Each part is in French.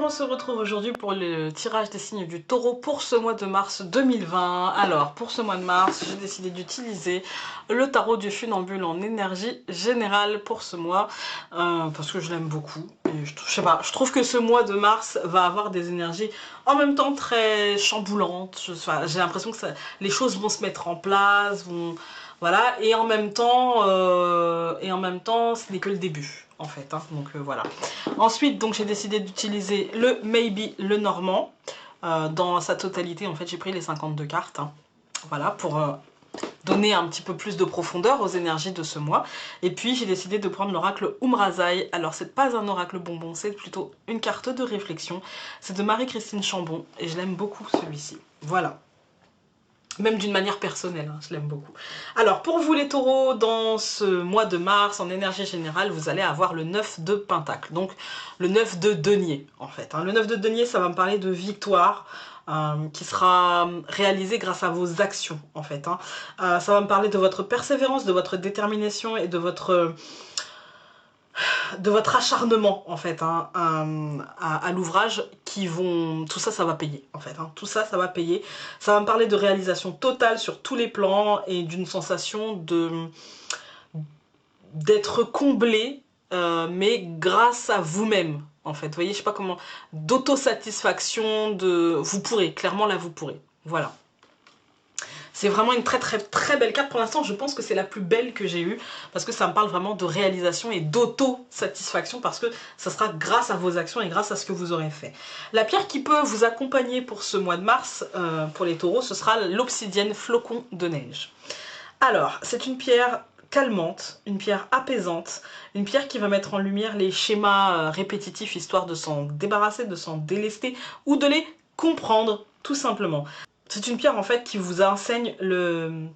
on se retrouve aujourd'hui pour le tirage des signes du taureau pour ce mois de mars 2020. Alors, pour ce mois de mars, j'ai décidé d'utiliser le tarot du funambule en énergie générale pour ce mois, parce que je l'aime beaucoup. Et je sais pas, je trouve que ce mois de mars va avoir des énergies en même temps très chamboulantes. J'ai l'impression que les choses vont se mettre en place, voilà, et en même temps, ce n'est que le début, en fait, hein, donc voilà. Ensuite, donc j'ai décidé d'utiliser le Maybe le Normand dans sa totalité. En fait, j'ai pris les 52 cartes, hein, voilà, pour donner un petit peu plus de profondeur aux énergies de ce mois. Et puis, j'ai décidé de prendre l'oracle Umrazai. Alors, c'est pas un oracle bonbon, c'est plutôt une carte de réflexion. C'est de Marie-Christine Chambon et je l'aime beaucoup celui-ci. Voilà. Même d'une manière personnelle, hein, je l'aime beaucoup. Alors, pour vous les taureaux, dans ce mois de mars, en énergie générale, vous allez avoir le 9 de Pentacle. Donc, le 9 de denier, en fait. Hein. Le 9 de denier, ça va me parler de victoire, qui sera réalisée grâce à vos actions, en fait. Hein. Ça va me parler de votre persévérance, de votre détermination et de votre acharnement en fait hein, à l'ouvrage qui vont... Tout ça, ça va payer en fait. Hein. Tout ça, ça va payer. Ça va me parler de réalisation totale sur tous les plans et d'une sensation d'être comblé, mais grâce à vous-même en fait. Vous voyez, je sais pas comment... D'autosatisfaction, de... Vous pourrez, clairement là, vous pourrez. Voilà. C'est vraiment une très belle carte. Pour l'instant, je pense que c'est la plus belle que j'ai eue parce que ça me parle vraiment de réalisation et d'auto-satisfaction parce que ça sera grâce à vos actions et grâce à ce que vous aurez fait. La pierre qui peut vous accompagner pour ce mois de mars, pour les taureaux, ce sera l'obsidienne flocon de neige. Alors, c'est une pierre calmante, une pierre apaisante, une pierre qui va mettre en lumière les schémas répétitifs histoire de s'en débarrasser, de s'en délester ou de les comprendre tout simplement. C'est une pierre en fait qui vous enseigne le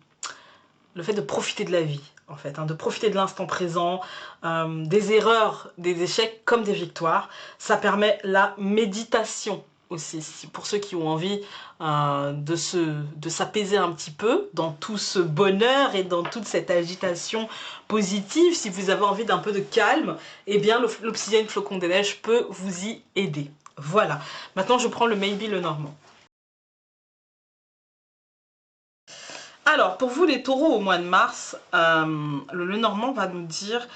fait de profiter de la vie, en fait, hein, de profiter de l'instant présent, des erreurs, des échecs comme des victoires. Ça permet la méditation aussi, pour ceux qui ont envie de s'apaiser un petit peu dans tout ce bonheur et dans toute cette agitation positive. Si vous avez envie d'un peu de calme, eh bien l'obsidienne flocon des neiges peut vous y aider. Voilà. Maintenant, je prends le Maybe le Normand. Alors, pour vous les taureaux au mois de mars, le Normand va nous dire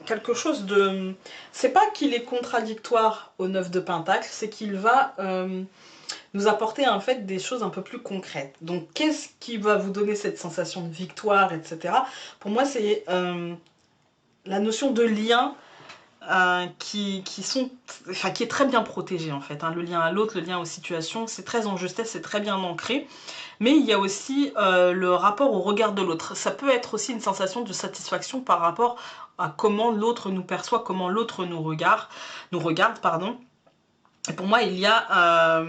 quelque chose de... C'est pas qu'il est contradictoire au 9 de Pentacle, c'est qu'il va nous apporter en fait des choses un peu plus concrètes. Donc, qu'est-ce qui va vous donner cette sensation de victoire, etc. Pour moi, c'est la notion de lien qui est très bien protégé en fait. Hein. Le lien à l'autre, le lien aux situations, c'est très en justesse, c'est très bien ancré. Mais il y a aussi le rapport au regard de l'autre. Ça peut être aussi une sensation de satisfaction par rapport à comment l'autre nous perçoit, comment l'autre nous regarde, pardon. Et pour moi, il y a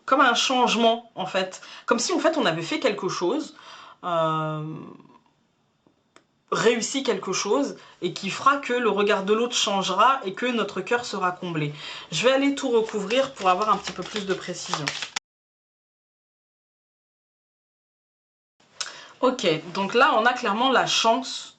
comme un changement en fait. Comme si en fait on avait fait quelque chose, réussi quelque chose et qui fera que le regard de l'autre changera et que notre cœur sera comblé. Je vais aller tout recouvrir pour avoir un petit peu plus de précision. Ok, donc là on a clairement la chance,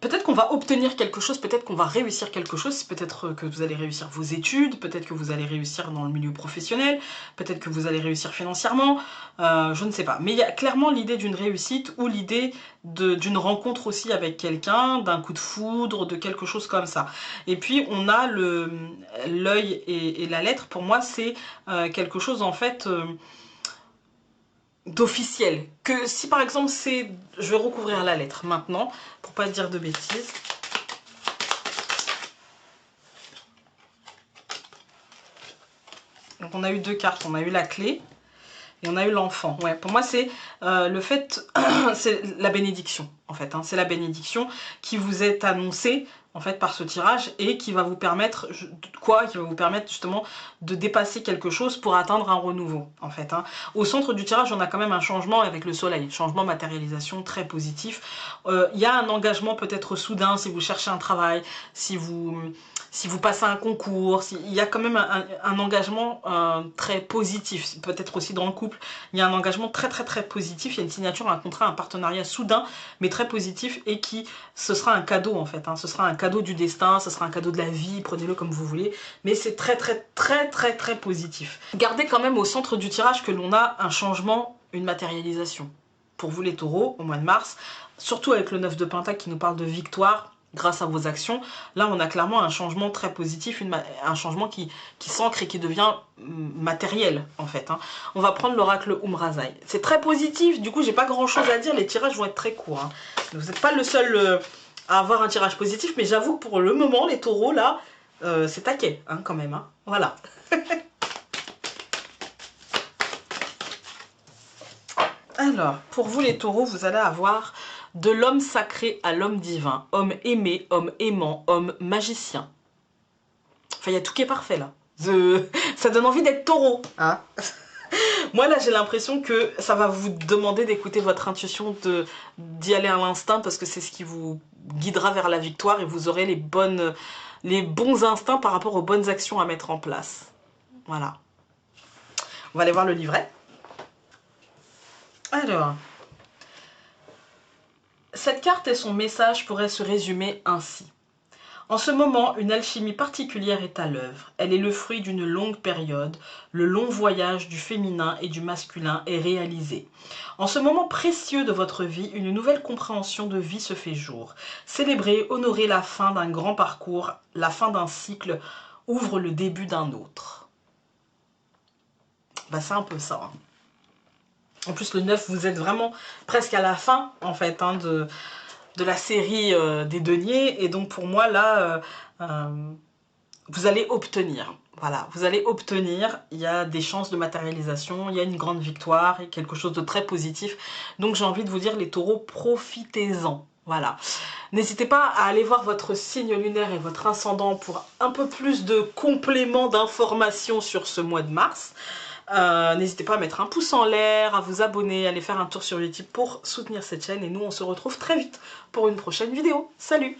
peut-être qu'on va obtenir quelque chose, peut-être qu'on va réussir quelque chose, peut-être que vous allez réussir vos études, peut-être que vous allez réussir dans le milieu professionnel, peut-être que vous allez réussir financièrement, je ne sais pas. Mais il y a clairement l'idée d'une réussite ou l'idée d'une rencontre aussi avec quelqu'un, d'un coup de foudre, de quelque chose comme ça. Et puis on a l'œil et la lettre, pour moi c'est quelque chose en fait... d'officiel, que si par exemple c'est... Je vais recouvrir la lettre maintenant, pour pas dire de bêtises. Donc on a eu deux cartes, on a eu la clé et on a eu l'enfant. Ouais, pour moi c'est le fait, c'est la bénédiction en fait, hein, c'est la bénédiction qui vous est annoncée en fait par ce tirage et qui va vous permettre qui va vous permettre justement de dépasser quelque chose pour atteindre un renouveau en fait. Hein. Au centre du tirage, on a quand même un changement avec le soleil, changement matérialisation très positif. Il y a un engagement peut-être soudain si vous cherchez un travail, si vous si vous passez un concours, il y a quand même un engagement très positif, peut-être aussi dans le couple, il y a un engagement très positif, il y a une signature, un contrat, un partenariat soudain, mais très positif, et ce sera un cadeau en fait, hein. Ce sera un cadeau du destin, ce sera un cadeau de la vie, prenez-le comme vous voulez, mais c'est très positif. Gardez quand même au centre du tirage que l'on a un changement, une matérialisation. Pour vous les taureaux, au mois de mars, surtout avec le 9 de Pentacle qui nous parle de victoire, grâce à vos actions, là on a clairement un changement très positif, un changement qui s'ancre et qui devient matériel en fait, hein. On va prendre l'oracle Umrazai. C'est très positif, du coup j'ai pas grand chose à dire, les tirages vont être très courts, hein. Vous n'êtes pas le seul à avoir un tirage positif, mais j'avoue que pour le moment les taureaux là, c'est taquet hein, quand même, hein. Voilà. Alors, pour vous les taureaux, vous allez avoir de l'homme sacré à l'homme divin, homme aimé, homme aimant, homme magicien. Enfin, il y a tout qui est parfait là. Ça donne envie d'être taureau, hein. Moi là, j'ai l'impression que ça va vous demander d'écouter votre intuition, d'y aller à l'instinct, parce que c'est ce qui vous guidera vers la victoire et vous aurez les bons instincts par rapport aux bonnes actions à mettre en place. Voilà. On va aller voir le livret. Alors, cette carte et son message pourraient se résumer ainsi. En ce moment, une alchimie particulière est à l'œuvre. Elle est le fruit d'une longue période. Le long voyage du féminin et du masculin est réalisé. En ce moment précieux de votre vie, une nouvelle compréhension de vie se fait jour. Célébrer, honorer la fin d'un grand parcours, la fin d'un cycle, ouvre le début d'un autre. Bah, c'est un peu ça, hein. En plus, le 9, vous êtes vraiment presque à la fin, en fait, hein, de la série des deniers. Et donc, pour moi, là, vous allez obtenir. Voilà, vous allez obtenir. Il y a des chances de matérialisation, il y a une grande victoire, et quelque chose de très positif. Donc, j'ai envie de vous dire, les taureaux, profitez-en. Voilà. N'hésitez pas à aller voir votre signe lunaire et votre ascendant pour un peu plus de compléments d'informations sur ce mois de mars. N'hésitez pas à mettre un pouce en l'air, à vous abonner, à aller faire un tour sur YouTube pour soutenir cette chaîne. Et nous, on se retrouve très vite pour une prochaine vidéo. Salut!